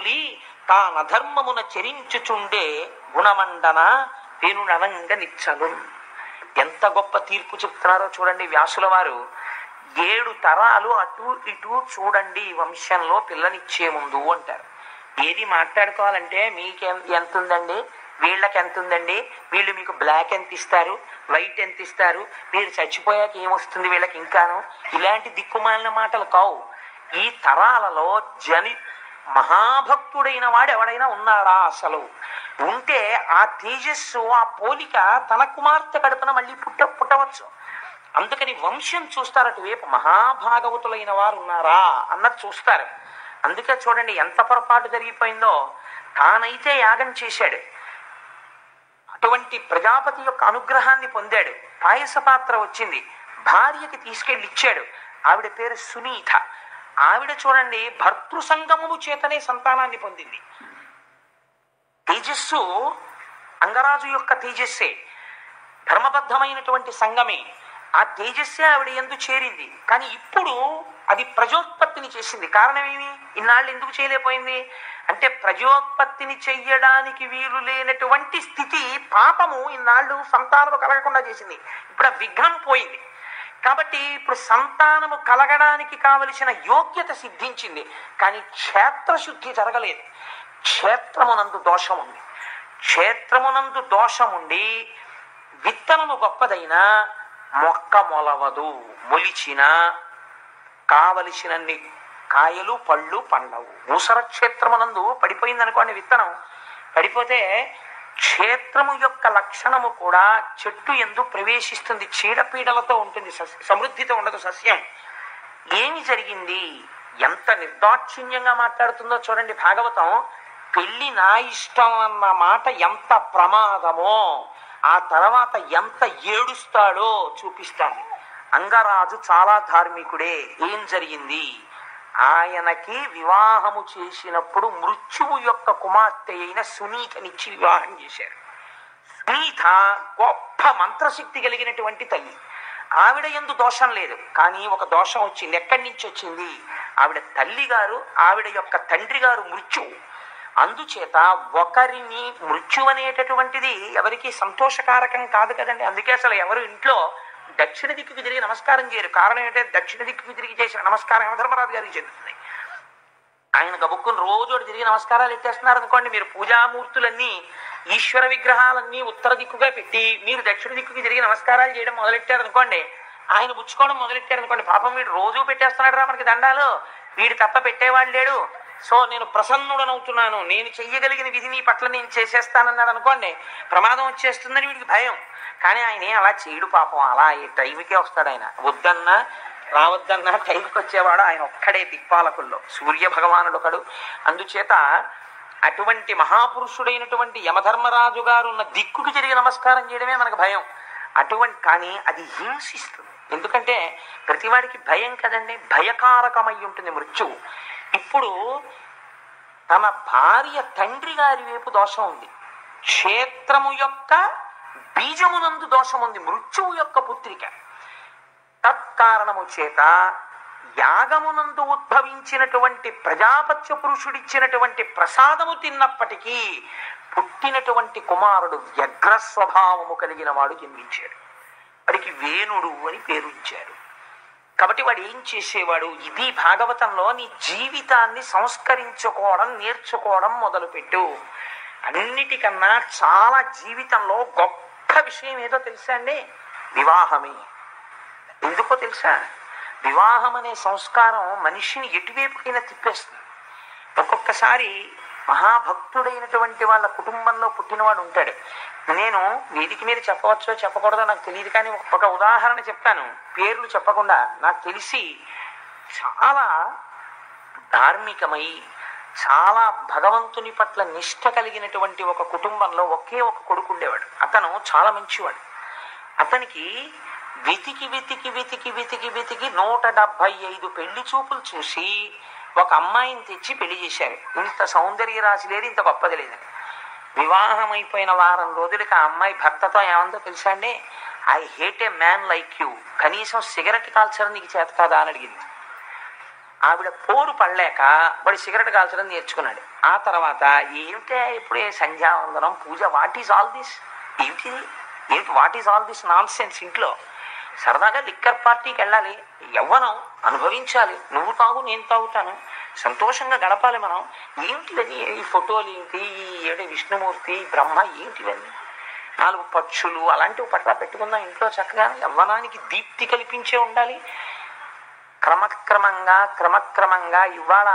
మల్లి తానధర్మమున చెరించుచుండే గుణమండన పేనుననంగ నిచ్చలు. ఎంత గొప్ప తీర్పు చెప్తున్నారో చూడండి వ్యాసుల వారు. 7 తరాలు అటు ఇటు చూడండి వంశంలో పిల్లనిచ్చే ముందు అంటారు. ఏది మాట్లాడుకోవాలంటే మీకు ఎంత ఉందండి, వీళ్ళకి ఎంత ఉందండి, వీళ్ళు మీకు బ్లాక్ ఎంత ఇస్తారు, వైట్ ఎంత ఇస్తారు, మీరు చచ్చిపోయాక ఏమొస్తుంది వీళ్ళకి ఇంకాను, ఇలాంటి దిక్కుమాలిన మాటలు కావు. ఈ తరాలలో మహాభక్తుడైన వాడు ఎవడైనా ఉన్నాడా? అసలు ఉంటే ఆ తేజస్సు, ఆ పోలిక తన కుమార్తె కడుపున మళ్ళీ పుట్టవచ్చు. అందుకని వంశం చూస్తారు, అటువైపు మహాభాగవతులైన వారు ఉన్నారా అన్నది చూస్తారు. అందుకే చూడండి ఎంత పొరపాటు జరిగిపోయిందో. తానైతే యాగం చేశాడు, అటువంటి ప్రజాపతి యొక్క అనుగ్రహాన్ని పొందాడు, పాయస పాత్ర వచ్చింది, భార్యకి తీసుకెళ్ళి ఇచ్చాడు. ఆవిడ పేరు సునీత. ఆవిడ చూడండి భర్తృ సంగమము చేతనే సంతానాన్ని పొందింది. తేజస్సు అంగరాజు యొక్క తేజస్సే, ధర్మబద్ధమైనటువంటి సంగమే. ఆ తేజస్సే ఆవిడ యందు చేరింది. కానీ ఇప్పుడు అది ప్రజోత్పత్తిని చేసింది. కారణం ఏమి? ఇన్నాళ్ళు ఎందుకు చేయలేకపోయింది అంటే ప్రజోత్పత్తిని చెయ్యడానికి వీలు లేనటువంటి స్థితి, పాపము ఇన్నాళ్ళు సంతానము కలగకుండా చేసింది. ఇప్పుడు ఆ విఘ్నం పోయింది. కాబట్టి ఇప్పుడు సంతానము కలగడానికి కావలసిన యోగ్యత సిద్ధించింది. కానీ క్షేత్రశుద్ధి జరగలేదు. క్షేత్రమునందు దోషం ఉంది. క్షేత్రమునందు దోషముండి విత్తనము గొప్పదైనా మొక్క మొలవదు. మొలిచిన కావలసినన్ని కాయలు పళ్ళు పండవు. ఊసర క్షేత్రమునందు పడిపోయింది అనుకోండి, విత్తనం పడిపోతే క్షేత్రము యొక్క లక్షణము కూడా చెట్టు యందు ప్రవేశిస్తుంది. చీడపీడలతో ఉంటుంది, సమృద్ధితో ఉండదు సస్యం. ఏమి జరిగింది? ఎంత నిర్దాక్షిణ్యంగా మాట్లాడుతుందో చూడండి భాగవతం. పెళ్లి నా ఇష్టం అన్న మాట ఎంత ప్రమాదమో, ఆ తర్వాత ఎంత ఏడుస్తాడో చూపిస్తాను. అంగరాజు చాలా ధార్మికుడే. ఏం జరిగింది? ఆయనకి వివాహము చేసినప్పుడు మృత్యువు యొక్క కుమార్తె అయిన సునీతనిచ్చి వివాహం చేశారు. సునీత గొప్ప మంత్రశక్తి కలిగినటువంటి తల్లి. ఆవిడ యందు దోషం లేదు, కానీ ఒక దోషం వచ్చింది. ఎక్కడి నుంచి వచ్చింది? ఆవిడ తల్లి గారు, ఆవిడ యొక్క తండ్రి గారు మృత్యువు. అందుచేత ఒకరిని మృత్యు అనేటటువంటిది ఎవరికి సంతోషకారకం కాదు కదండి. అందుకే అసలు ఎవరు ఇంట్లో దక్షిణ దిక్కుకి తిరిగి నమస్కారం చేయరు. కారణం ఏంటంటే దక్షిణ దిక్కుకి తిరిగి చేసిన నమస్కారం యమధర్మరాజు గారికి చెందుతుంది. ఆయన గబుక్కుని రోజు తిరిగి నమస్కారాలు ఎత్తేస్తున్నారు అనుకోండి, మీరు పూజామూర్తులన్నీ ఈశ్వర విగ్రహాలన్నీ ఉత్తర దిక్కుగా పెట్టి మీరు దక్షిణ దిక్కుకి తిరిగి నమస్కారాలు చేయడం మొదలెట్టారు అనుకోండి, ఆయన పుచ్చుకోవడం మొదలెట్టారు అనుకోండి, పాపం వీడు రోజు పెట్టేస్తున్నాడు రా మనకి దండాలు, వీడు తప్ప పెట్టేవాడు లేడు, సో నేను ప్రసన్నుడనవుతున్నాను, నేను చెయ్యగలిగిన విధి నీ పట్ల నేను చేసేస్తానన్నాడు అనుకోండి, ప్రమాదం వచ్చేస్తుందని వీడికి భయం. కానీ ఆయన అలా చేయడు పాపం. అలా టైంకే వస్తాడు ఆయన. వద్దన్నా రావద్దన్నా టైంకి వచ్చేవాడు ఆయన ఒక్కడే దిక్పాలకుల్లో. సూర్య భగవానుడు ఒకడు. అందుచేత అటువంటి మహాపురుషుడైనటువంటి యమధర్మరాజు గారు ఉన్న దిక్కుకి తిరిగి నమస్కారం చేయడమే మనకు భయం. కానీ అది హింసిస్తుంది. ఎందుకంటే ప్రతివాడికి భయం కదండి, భయకారకమై ఉంటుంది మృత్యువు. ఇప్పుడు తన భార్య తండ్రి గారి వైపు దోషం ఉంది, క్షేత్రము యొక్క బీజమునందు దోషం ఉంది, మృత్యువు యొక్క పుత్రిక. తత్కారణము చేత యాగమునందు ఉద్భవించినటువంటి ప్రజాపత్య పురుషుడిచ్చినటువంటి ప్రసాదము తిన్నప్పటికీ పుట్టినటువంటి కుమారుడు వ్యగ్ర స్వభావము కలిగిన వాడు జన్మించాడు. వాడికి వేణుడు అని పేరు ఇచ్చారు. కాబట్టి వాడు ఏం చేసేవాడు? ఇది భాగవతంలో నీ జీవితాన్ని సంస్కరించుకోవడం నేర్చుకోవడం మొదలుపెట్టు. అన్నిటికన్నా చాలా జీవితంలో గొప్ప విషయం ఏదో తెలుసా అండి? వివాహమే. ఎందుకో తెలుసా? వివాహం అనే సంస్కారం మనిషిని ఎటువైపుకైనా తిప్పేస్తుంది. ఒక్కొక్కసారి మహాభక్తుడైనటువంటి వాళ్ళ కుటుంబంలో పుట్టినవాడు ఉంటాడు. నేను వేదిక మీద చెప్పవచ్చో చెప్పకూడదో నాకు తెలియదు, కానీ ఒక ఉదాహరణ చెప్తాను, పేర్లు చెప్పకుండా. నాకు తెలిసి చాలా ధార్మికమై చాలా భగవంతుని పట్ల నిష్ఠ కలిగినటువంటి ఒక కుటుంబంలో ఒకే ఒక కొడుకు ఉండేవాడు. అతను చాలా మంచివాడు. అతనికి వెతికి వెతికి వెతికి వెతికి వెతికి 175 పెళ్లి చూపులు చూసి ఒక అమ్మాయిని తెచ్చి పెళ్లి చేశారు. ఇంత సౌందర్య రాశి లేదు, ఇంత గొప్పది లేదని. వివాహం అయిపోయిన వారం రోజులకి ఆ అమ్మాయి భర్తతో ఏమందో తెలుసా అండి? I hate A man like you, కనీసం సిగరెట్ కాల్చడం నీకు చేత కాదా అని అడిగింది. ఆవిడ పోరు పడలేక వాడు సిగరెట్ కాల్చడం నేర్చుకున్నాడు. ఆ తర్వాత ఏమిటే ఇప్పుడే సంధ్యావందనం పూజ, వాట్ ఈజ్ ఆల్ దిస్, ఏమిటిది, ఏమిటి what is all this non sense? ఇంట్లో సరదాగా లిక్కర్ పార్టీకి వెళ్ళాలి, యవ్వనం అనుభవించాలి, నువ్వు తాగు నేను తాగుతాను, సంతోషంగా గడపాలి మనం. ఏమిటివన్నీ, ఈ ఫోటోలు ఏంటి, ఈ ఏడు విష్ణుమూర్తి బ్రహ్మ ఏమిటివన్నీ, 4 పక్షులు అలాంటివి పట్ల పెట్టుకుందాం ఇంట్లో చక్కగా. యవ్వనానికి దీప్తి కల్పించే ఉండాలి. క్రమక్రమంగా ఇవాళ